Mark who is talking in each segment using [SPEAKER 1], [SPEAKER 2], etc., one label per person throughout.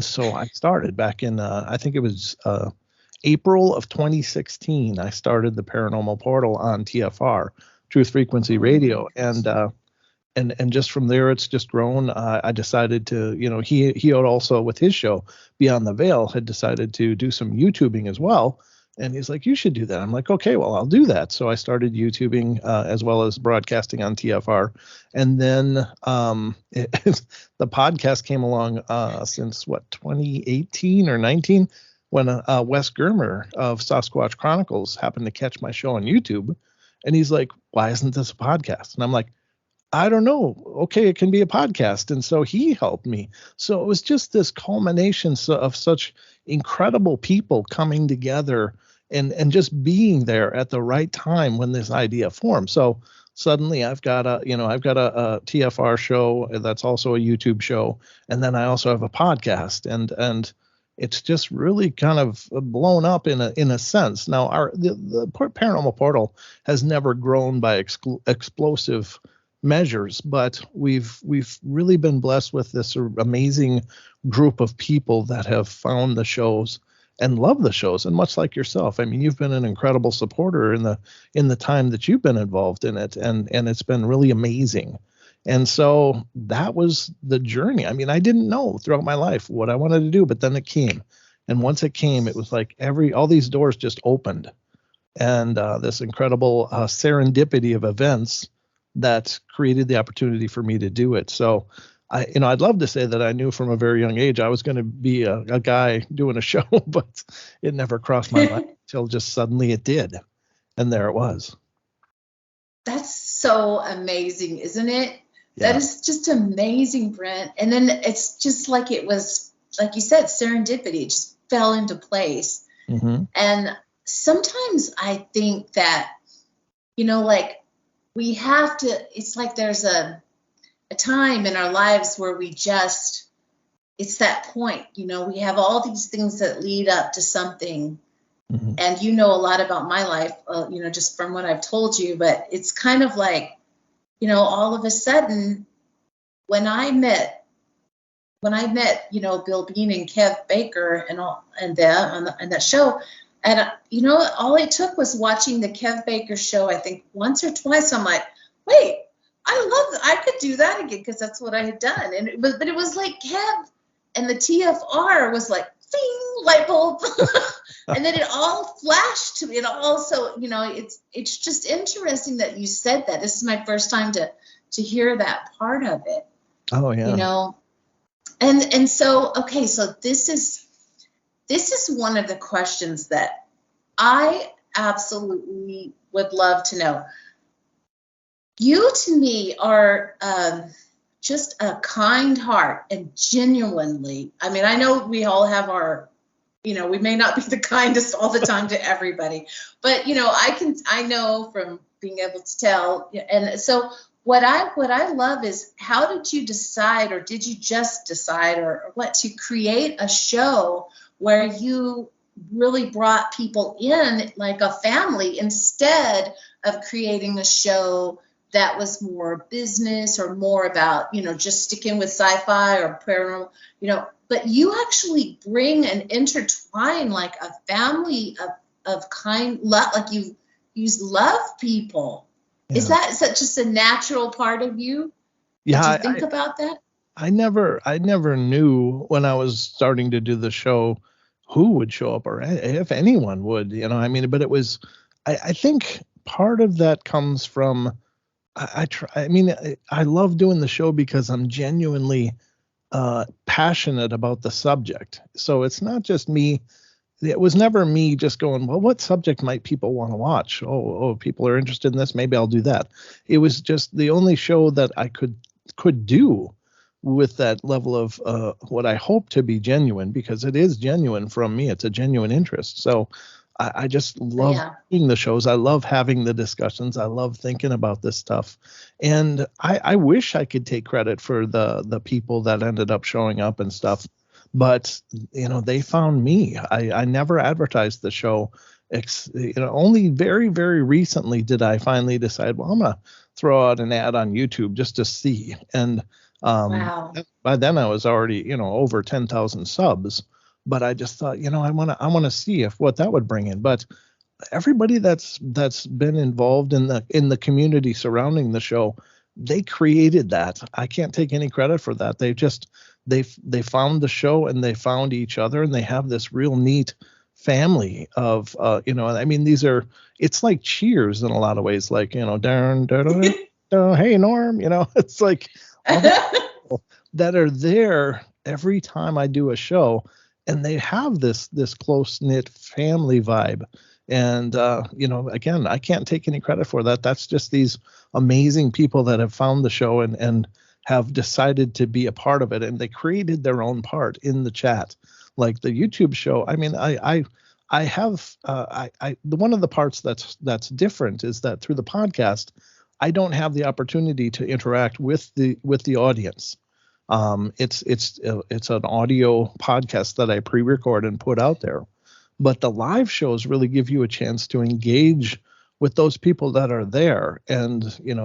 [SPEAKER 1] So I started back in, I think it was April of 2016. I started the Paranormal Portal on TFR, Truth Frequency Radio, and just from there, it's just grown. I decided to, he had also, with his show Beyond the Veil, had decided to do some YouTubing as well. And he's like, you should do that. I'm like, okay, well, I'll do that. So I started YouTubing as well as broadcasting on TFR. And then the podcast came along since 2018 or 19, when Wes Germer of Sasquatch Chronicles happened to catch my show on YouTube. And he's like, why isn't this a podcast? And I'm like, I don't know. Okay, it can be a podcast. And so he helped me. So it was just this culmination of such incredible people coming together and just being there at the right time when this idea formed. So suddenly I've got a TFR show that's also a YouTube show. And then I also have a podcast, and it's just really kind of blown up in a sense. Now the Paranormal Portal has never grown by explosive measures, but we've really been blessed with this amazing group of people that have found the shows and love the shows. And much like yourself, I mean, you've been an incredible supporter in the time that you've been involved in it, and it's been really amazing. And so that was the journey. I mean, I didn't know throughout my life what I wanted to do, but then it came. And once it came, it was like all these doors just opened, and this incredible serendipity of events that created the opportunity for me to do it. So I'd love to say that I knew from a very young age I was going to be a guy doing a show, but it never crossed my mind until just suddenly it did. And there it was.
[SPEAKER 2] That's so amazing, isn't it?
[SPEAKER 1] Yeah.
[SPEAKER 2] That is just amazing, Brent. And then it's just like it was, like you said, serendipity. It just fell into place.
[SPEAKER 1] Mm-hmm.
[SPEAKER 2] And sometimes I think that, like, we have to, it's like there's a time in our lives where it's that point, we have all these things that lead up to something.
[SPEAKER 1] Mm-hmm.
[SPEAKER 2] And a lot about my life, just from what I've told you, but it's kind of like, all of a sudden when I met, Bill Bean and Kev Baker and them on that show, and all it took was watching the Kev Baker show, I think once or twice. I'm like, wait, I could do that again, because that's what I had done. But it was like Kev and the TFR was like, ding, light bulb. And then it all flashed to me. It also, it's just interesting that you said that. This is my first time to hear that part of it.
[SPEAKER 1] Oh yeah.
[SPEAKER 2] And so, okay, so this is one of the questions that I absolutely would love to know. You, to me, are just a kind heart, and genuinely, I mean, I know we all have our, we may not be the kindest all the time to everybody, but, I know from being able to tell. And so what I love is, how did you decide, or did you just decide, or what, to create a show where you really brought people in like a family, instead of creating a show that was more business or more about, just sticking with sci-fi or paranormal, but you actually bring and intertwine like a family of kind love, like you love people. Yeah. Is that just a natural part of you?
[SPEAKER 1] Yeah.
[SPEAKER 2] Did you think about that?
[SPEAKER 1] I never knew when I was starting to do the show who would show up, or if anyone would, but it was, I think part of that comes from, I love doing the show because I'm genuinely passionate about the subject. So it's not just me. It was never me just going, well, what subject might people want to watch? Oh, people are interested in this. Maybe I'll do that. It was just the only show that I could do with that level of what I hope to be genuine, because it is genuine from me. It's a genuine interest. So I just love seeing the shows. I love having the discussions. I love thinking about this stuff. And I wish I could take credit for the people that ended up showing up and stuff. But, they found me. I never advertised the show. Only very, very recently did I finally decide, well, I'm going to throw out an ad on YouTube just to see. And
[SPEAKER 2] Wow.
[SPEAKER 1] By then I was already, over 10,000 subs, but I just thought, I want to see if what that would bring in. But everybody that's been involved in the community surrounding the show, they created that. I can't take any credit for that. They found the show and they found each other, and they have this real neat family of I mean, it's like Cheers in a lot of ways, like, darn, hey Norm, it's like all the people that are there every time I do a show, and they have this close knit family vibe. And again, I can't take any credit for that. That's just these amazing people that have found the show and have decided to be a part of it, and they created their own part in the chat. Like the YouTube show, I mean, I have one of the parts that's different is that through the podcast, I don't have the opportunity to interact with the audience. It's an audio podcast that I pre-record and put out there. But the live shows really give you a chance to engage with those people that are there. And,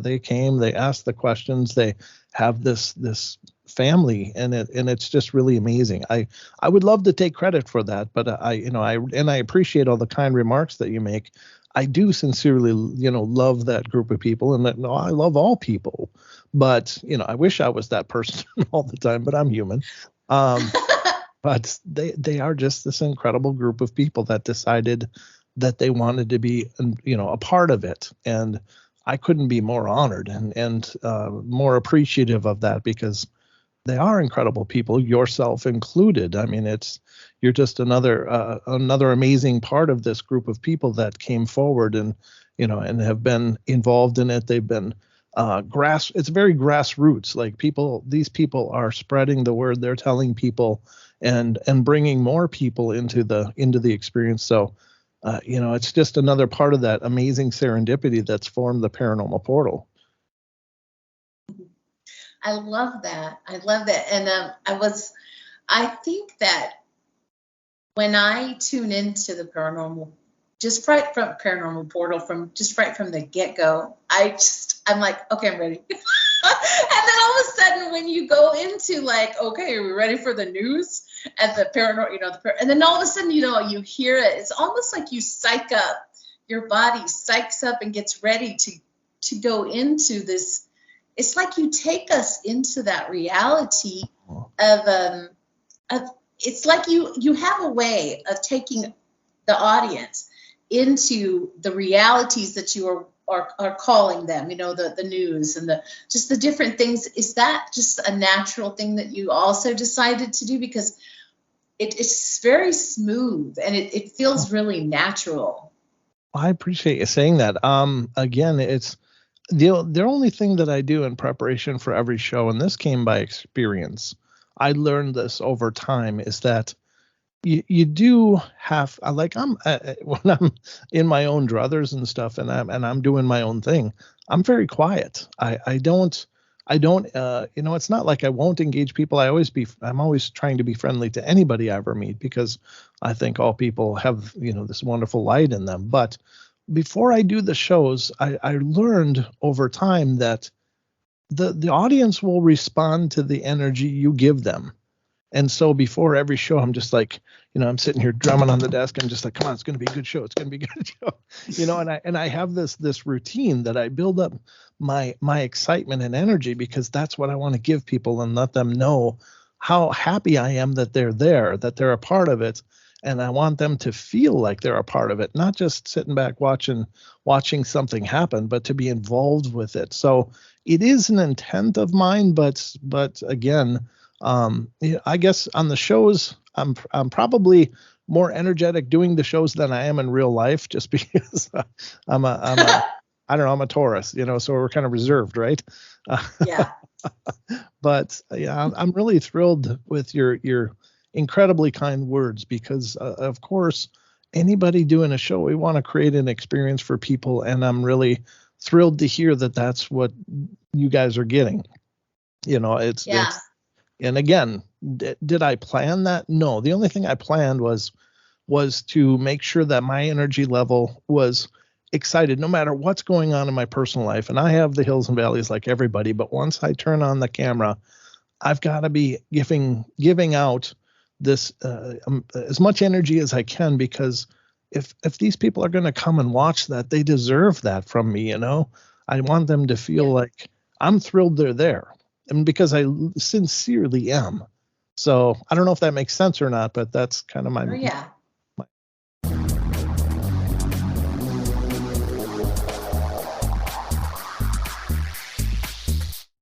[SPEAKER 1] they came, they asked the questions, they have this family, and it's just really amazing. I would love to take credit for that, but I appreciate all the kind remarks that you make. I do sincerely, love that group of people, and that I love all people, but, I wish I was that person all the time, but I'm human. But they are just this incredible group of people that decided that they wanted to be, a part of it. And I couldn't be more honored and more appreciative of that, because they are incredible people, yourself included. I mean, you're just another amazing part of this group of people that came forward and have been involved in it. They've been it's very grassroots. Like these people are spreading the word. They're telling people and bringing more people into the experience. So, it's just another part of that amazing serendipity that's formed the Paranormal Portal.
[SPEAKER 2] I love that. And I think that when I tune into the paranormal, just right from Paranormal Portal, just right from the get-go, I'm like, okay, I'm ready. And then all of a sudden, when you go into like, okay, are we ready for the news and the paranormal, and then all of a sudden, you hear it. It's almost like you psych up, your body psychs up and gets ready to go into this. It's like you take us into that reality of it's like you have a way of taking the audience into the realities that you are calling them, the news and just the different things. Is that just a natural thing that you also decided to do? Because it's very smooth and it feels really natural.
[SPEAKER 1] I appreciate you saying that. Again, it's the only thing that I do in preparation for every show, and this came by experience, I learned this over time, is that you do have, like, when I'm in my own druthers and stuff, and I'm doing my own thing, I'm very quiet. I don't it's not like I won't engage people. I'm always trying to be friendly to anybody I ever meet, because I think all people have, this wonderful light in them. But before I do the shows, I learned over time that the audience will respond to the energy you give them. And so before every show, I'm just like, I'm sitting here drumming on the desk. I'm just like, come on, it's going to be a good show. It's going to be a good show. And I have this routine that I build up my excitement and energy, because that's what I want to give people and let them know how happy I am that they're there, that they're a part of it. And I want them to feel like they're a part of it, not just sitting back watching something happen, but to be involved with it. So it is an intent of mine, but again, I guess on the shows, I'm probably more energetic doing the shows than I am in real life, just because I'm a Taurus, so we're kind of reserved, right?
[SPEAKER 2] Yeah.
[SPEAKER 1] But yeah, I'm really thrilled with your incredibly kind words, because of course, anybody doing a show, we want to create an experience for people, and I'm really thrilled to hear that that's what you guys are getting. It's and again, did I plan that? No. The only thing I planned was to make sure that my energy level was excited no matter what's going on in my personal life. And I have the hills and valleys like everybody, but once I turn on the camera, I've got to be giving out this as much energy as I can, because if these people are going to come and watch that, they deserve that from me. I want them to feel like I'm thrilled they're there, and because I sincerely am. So I don't know if that makes sense or not, but that's kind of my